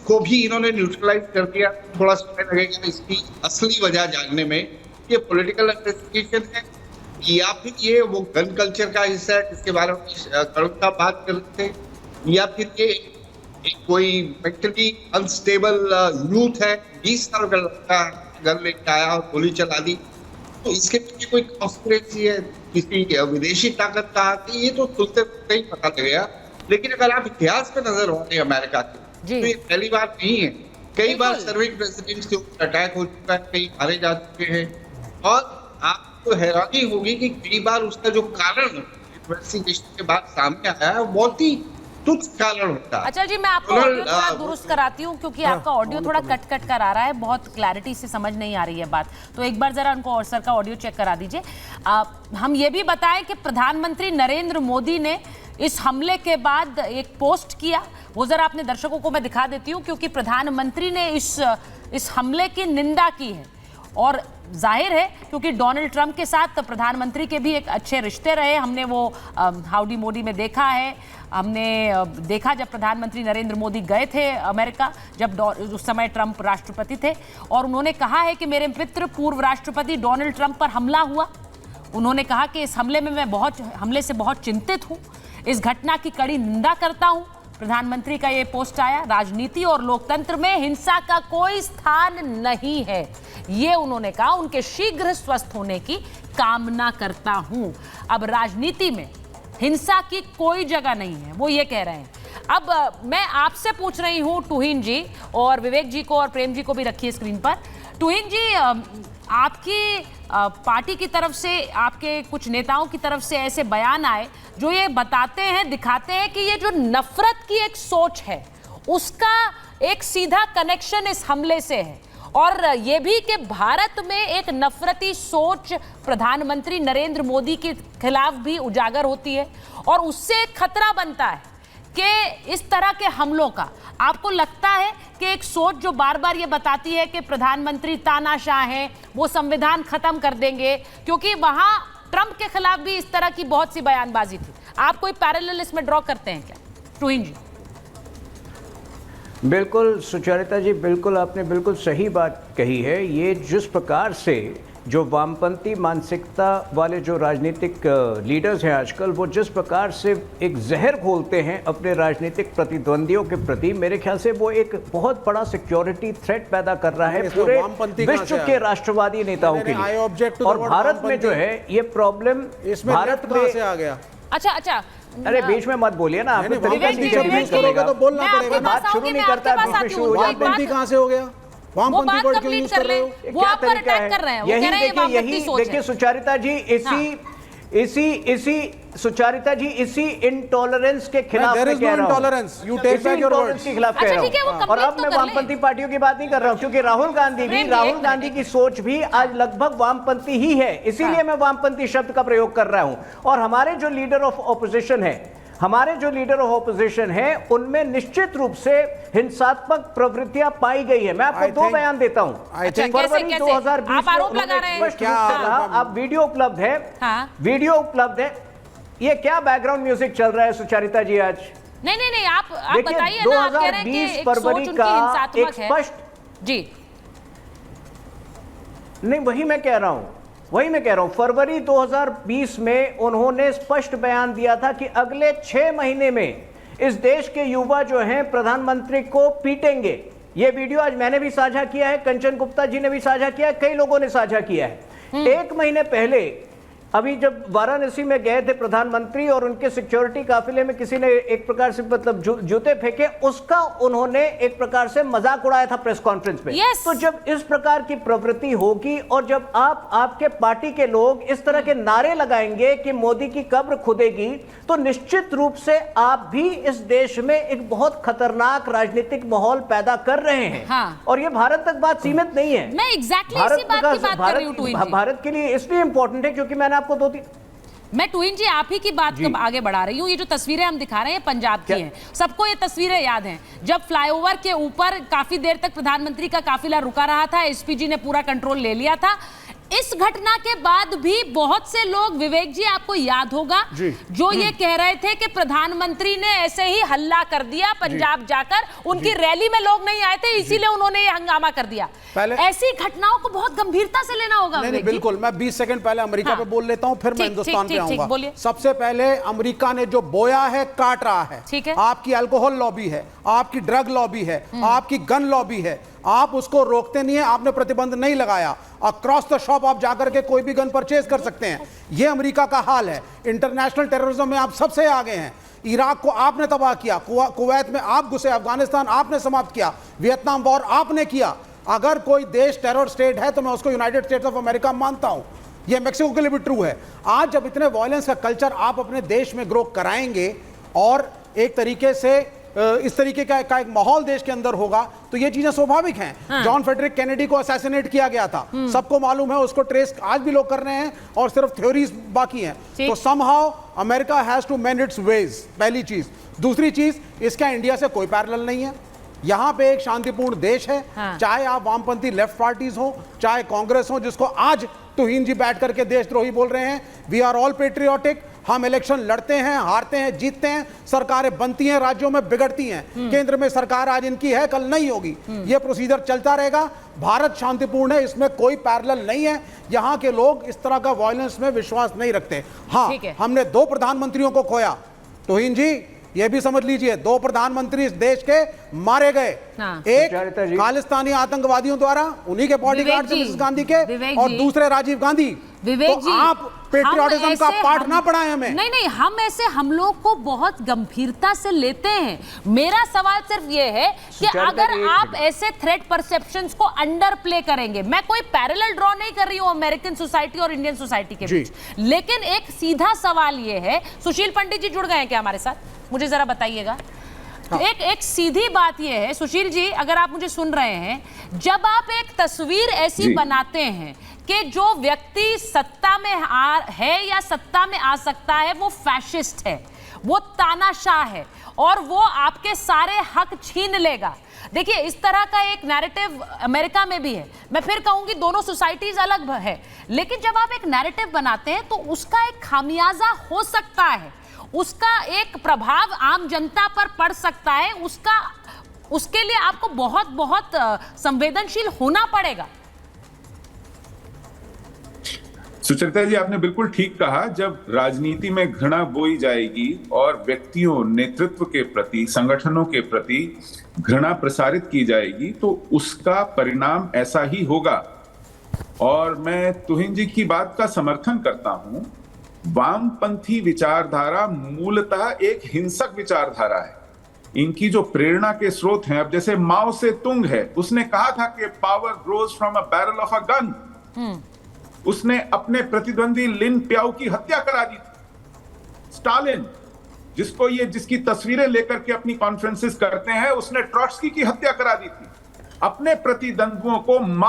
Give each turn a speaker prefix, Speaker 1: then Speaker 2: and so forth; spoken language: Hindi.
Speaker 1: को भी इन्होंने न्यूट्रलाइज कर दिया। थोड़ा समय लगेगा इसकी असली वजह जानने में, ये पॉलिटिकल इन्वेस्टिगेशन है या फिर ये वो गन कल्चर का हिस्सा है जिसके बारे में करुणा बात कर रहे थे, या फिर ये कोई मेंटली अनस्टेबल यूथ है, 20 साल का लड़का गन लेके आया और गोली चला दी, तो इसके पीछे कोई कॉन्स्पिरेसी है किसी विदेशी ताकत का हाथ है, ये तो सुनते ही पता लगेगा। लेकिन अगर आप इतिहास पे नजर मारें अमेरिका के, तो ये पहली बार नहीं है। कई बार सर्विंग प्रेसिडेंट्स के ऊपर अटैक हो चुका है, कई मारे जा चुके हैं, और आपको हैरानी होगी कि कई बार उसका जो कारण इन्वेस्टिगेशन के बाद सामने आया है बहुत ही तुच्छ कारण होता है।
Speaker 2: अच्छा जी, मैं आपको ऑडियो थोड़ा दुरुस्त कराती हूँ क्योंकि आपका ऑडियो थोड़ा कट कर आ रहा है, बहुत क्लैरिटी से समझ नहीं आ रही है बात। तो एक बार जरा उनको और सर का ऑडियो चेक करा दीजिए। हम ये भी बताएं कि प्रधानमंत्री नरेंद्र मोदी ने इस हमले के बाद एक पोस्ट किया, वो जरा अपने दर्शकों को मैं दिखा देती हूँ, क्योंकि प्रधानमंत्री ने इस हमले की निंदा की है। और जाहिर है क्योंकि डोनाल्ड ट्रंप के साथ प्रधानमंत्री के भी एक अच्छे रिश्ते रहे, हमने वो हाउडी मोदी में देखा है, हमने देखा जब प्रधानमंत्री नरेंद्र मोदी गए थे अमेरिका, जब उस समय ट्रंप राष्ट्रपति थे, और उन्होंने कहा है कि मेरे मित्र पूर्व राष्ट्रपति डोनाल्ड ट्रंप पर हमला हुआ। उन्होंने कहा कि इस हमले में मैं हमले से बहुत चिंतित हूँ, इस घटना की कड़ी निंदा करता हूँ। प्रधानमंत्री का ये पोस्ट आया। राजनीति और लोकतंत्र में हिंसा का कोई स्थान नहीं है, ये उन्होंने कहा। उनके शीघ्र स्वस्थ होने की कामना करता हूं। अब राजनीति में हिंसा की कोई जगह नहीं है, वो ये कह रहे हैं। अब मैं आपसे पूछ रही हूं तुहिन जी, और विवेक जी को और प्रेम जी को भी रखिए स्क्रीन पर। तुहिन जी, आपकी पार्टी की तरफ से, आपके कुछ नेताओं की तरफ से ऐसे बयान आए जो ये बताते हैं, दिखाते हैं कि ये जो नफरत की एक सोच है उसका एक सीधा कनेक्शन इस हमले से है, और ये भी कि भारत में एक नफरती सोच प्रधानमंत्री नरेंद्र मोदी के खिलाफ भी उजागर होती है, और उससे एक खतरा बनता है कि इस तरह के हमलों का। आपको लगता है कि एक सोच जो बार बार ये बताती है कि प्रधानमंत्री तानाशाह हैं, वो संविधान खत्म कर देंगे, क्योंकि वहां ट्रंप के खिलाफ भी इस तरह की बहुत सी बयानबाजी थी, आप कोई पैरेलल इसमें ड्रॉ करते हैं क्या तुहिन जी?
Speaker 3: बिल्कुल सुचरिता जी, बिल्कुल आपने बिल्कुल सही बात कही है। ये जिस प्रकार से जो वामपंथी मानसिकता वाले जो राजनीतिक लीडर्स हैं आजकल, वो जिस प्रकार से एक जहर घोलते हैं अपने राजनीतिक प्रतिद्वंदियों के प्रति, मेरे ख्याल से वो एक बहुत बड़ा सिक्योरिटी थ्रेट पैदा कर रहा है पूरे विश्व के राष्ट्रवादी नेताओं के लिए। और भारत में जो है ये प्रॉब्लम भारत में
Speaker 4: आ गया।
Speaker 2: अच्छा,
Speaker 3: अरे बीच में मत बोलिए ना, आप
Speaker 4: तो बोलना पड़ेगा।
Speaker 3: बात शुरू नहीं करता,
Speaker 4: वामपंथी कहां से हो गया? वामपंथी वर्ड क्यों यूज कर रहे हो?
Speaker 2: वो आप पर अटैक कर रहे हैं, वो कह रहे हैं वामपंथी सोच है।
Speaker 3: देखिए सुचरिता जी, इसी सुचरिता जी, इसी इंटॉलरेंस के खिलाफ मैं कह रहा हूं, इंटॉलरेंस के खिलाफ कह रहा हूं। और अब मैं वामपंथी पार्टियों की बात नहीं कर रहा हूं, क्योंकि राहुल गांधी की सोच भी आज लगभग वामपंथी ही है, इसीलिए मैं वामपंथी शब्द का प्रयोग कर रहा हूं। और हमारे जो लीडर ऑफ ऑपोजिशन है उनमें निश्चित रूप से हिंसात्मक प्रवृत्तियां पाई गई है। मैं आपको दो बयान देता हूं। फरवरी 2020
Speaker 2: आप आरोप लगा रहे हैं
Speaker 3: क्या? आप वीडियो उपलब्ध है, वीडियो उपलब्ध है। ये क्या बैकग्राउंड म्यूजिक चल रहा है सुचरिता जी आज?
Speaker 2: नहीं, आप बताइए ना। आप कह रहे हैं कि
Speaker 3: 2020 फरवरी का एक स्पष्ट
Speaker 2: जी
Speaker 3: नहीं, वही मैं कह रहा हूं। फरवरी 2020 में उन्होंने स्पष्ट बयान दिया था कि अगले 6 महीने में इस देश के युवा जो हैं प्रधानमंत्री को पीटेंगे। यह वीडियो आज मैंने भी साझा किया है, कंचन गुप्ता जी ने भी साझा किया है, कई लोगों ने साझा किया है। 1 महीने पहले अभी जब वाराणसी में गए थे प्रधानमंत्री और उनके सिक्योरिटी काफिले में किसी ने एक प्रकार से मतलब जूते फेंके, उसका उन्होंने एक प्रकार से मजाक उड़ाया था प्रेस कॉन्फ्रेंस में। तो जब इस प्रकार की प्रवृत्ति होगी और जब आपके पार्टी के लोग इस तरह के नारे लगाएंगे कि मोदी की कब्र खुदेगी, तो निश्चित रूप से आप भी इस देश में एक बहुत खतरनाक राजनीतिक माहौल पैदा कर रहे हैं। और ये भारत तक बात सीमित नहीं है।
Speaker 2: मैं एग्जैक्टली इसी बात की बात कर रही हूं तुहिन जी।
Speaker 3: भारत के लिए इसलिए इंपॉर्टेंट है क्योंकि मैंने आपको 2-3
Speaker 2: मैं तुहिन जी आप ही की बात को आगे बढ़ा रही हूँ। ये जो तस्वीरें हम दिखा रहे हैं पंजाब की हैं, सबको ये तस्वीरें याद हैं जब फ्लाईओवर के ऊपर काफी देर तक प्रधानमंत्री का काफिला रुका रहा था, एसपीजी ने पूरा कंट्रोल ले लिया था। इस घटना के बाद भी बहुत से लोग, विवेक जी आपको याद होगा, जो ये कह रहे थे कि प्रधानमंत्री ने ऐसे ही हल्ला कर दिया पंजाब जाकर, उनकी रैली में लोग नहीं आए थे इसीलिए उन्होंने ये हंगामा कर दिया। ऐसी घटनाओं को बहुत गंभीरता से लेना होगा।
Speaker 4: नहीं, बिल्कुल। मैं 20 सेकंड पहले अमेरिका पे बोल लेता हूं, फिर मैं हिंदुस्तान पे आऊंगा। सबसे पहले अमेरिका ने जो बोया है काट रहा है।
Speaker 2: ठीक है।
Speaker 4: आपकी अल्कोहल लॉबी है, आपकी ड्रग लॉबी है, आपकी गन लॉबी है, आप उसको रोकते नहीं है, आपने प्रतिबंध नहीं लगाया। अक्रॉस द शॉप आप जाकर के कोई भी गन परचेज कर सकते हैं। यह अमेरिका का हाल है। इंटरनेशनल टेररिज्म में आप सबसे आगे हैं। इराक को आपने तबाह किया, कुवैत में आप घुसे, अफगानिस्तान आपने समाप्त किया, वियतनाम वॉर आपने किया। अगर कोई देश टेरर स्टेट है तो मैं उसको यूनाइटेड स्टेट्स ऑफ अमेरिका मानता हूं। यह मैक्सिको के लिए भी ट्रू है। आज जब इतने वायलेंस का कल्चर आप अपने देश में ग्रो कराएंगे और एक तरीके से इस तरीके का एक माहौल देश के अंदर होगा तो ये चीजें स्वाभाविक हैं। जॉन फेडरिक केनेडी को असैसिनेट किया गया था, सबको मालूम है, उसको ट्रेस आज भी लोग कर रहे हैं और सिर्फ थ्योरीज बाकी हैं। तो somehow America has to mend its ways, पहली चीज। दूसरी चीज, इसका इंडिया से कोई पैरेलल नहीं है। यहां पे एक शांतिपूर्ण देश है। चाहे आप वामपंथी लेफ्ट पार्टीज हो, चाहे कांग्रेस हो, जिसको आज तुहीन जी बैठ करके देशद्रोही बोल रहे हैं। We are all patriotic. हम इलेक्शन लड़ते हैं, हारते हैं, जीतते हैं, सरकारें बनती हैं, राज्यों में बिगड़ती हैं। केंद्र में सरकार आज इनकी है, कल नहीं होगी। यह प्रोसीजर चलता रहेगा। भारत शांतिपूर्ण है, इसमें कोई पैरेलल नहीं है। यहां के लोग इस तरह का वायलेंस में विश्वास नहीं रखते। हाँ, हमने 2 प्रधानमंत्रियों को खोया। तुहीन जी ये भी समझ लीजिए, 2 प्रधानमंत्री इस देश के मारे गए। एक खालिस्तानी आतंकवादियों द्वारा, उन्हीं के बॉडीगार्ड थे मिसेस गांधी के, और दूसरे राजीव गांधी।
Speaker 2: विवेक जी,
Speaker 4: आप पेट्रियोटिज्म का पाठ ना पढ़ाएं हमें।
Speaker 2: नहीं, हम लोग को बहुत गंभीरता से लेते हैं। मेरा सवाल सिर्फ ये है कि अगर आप ऐसे थ्रेट परसेप्शंस को अंडर प्ले करेंगे, मैं कोई पैरेलल ड्रॉ नहीं कर रही हूं अमेरिकन सोसाइटी और इंडियन सोसाइटी के बीच, लेकिन एक सीधा सवाल ये है, सुशील पंडित जी जुड़ गए हैं क्या हमारे साथ? मुझे जरा बताइएगा। एक सीधी बात यह है, सुशील जी अगर आप मुझे सुन रहे हैं, जब आप एक तस्वीर ऐसी बनाते हैं कि जो व्यक्ति सत्ता में है या सत्ता में आ सकता है वो फैशिस्ट है, वो तानाशाह है और वो आपके सारे हक छीन लेगा। देखिए, इस तरह का एक नैरेटिव अमेरिका में भी है। मैं फिर कहूंगी दोनों सोसाइटीज अलग है, लेकिन जब आप एक नैरेटिव बनाते हैं तो उसका एक खामियाजा हो सकता है, उसका एक प्रभाव आम जनता पर पड़ सकता है। उसके लिए आपको बहुत बहुत संवेदनशील होना पड़ेगा।
Speaker 5: सुचरिता जी, आपने बिल्कुल ठीक कहा। जब राजनीति में घृणा बोई जाएगी और व्यक्तियों, नेतृत्व के प्रति, संगठनों के प्रति घृणा प्रसारित की जाएगी तो उसका परिणाम ऐसा ही होगा। और मैं तुहिन जी की बात का समर्थन करता हूं। वामपंथी विचारधारा मूलतः एक हिंसक विचारधारा है। इनकी जो प्रेरणा के स्रोत हैं, अब जैसे माओ से तुंग है, उसने कहा था कि power grows from a barrel of a gun. उसने अपने प्रतिद्वंदी लिन प्याओ की हत्या करा दी थी। स्टालिन, जिसकी तस्वीरें लेकर के अपनी कॉन्फ्रेंसेस करते हैं, उसने ट्रॉट्स्की की हत्या करा दी थी। अपने प्रतिद्वंद्वियों को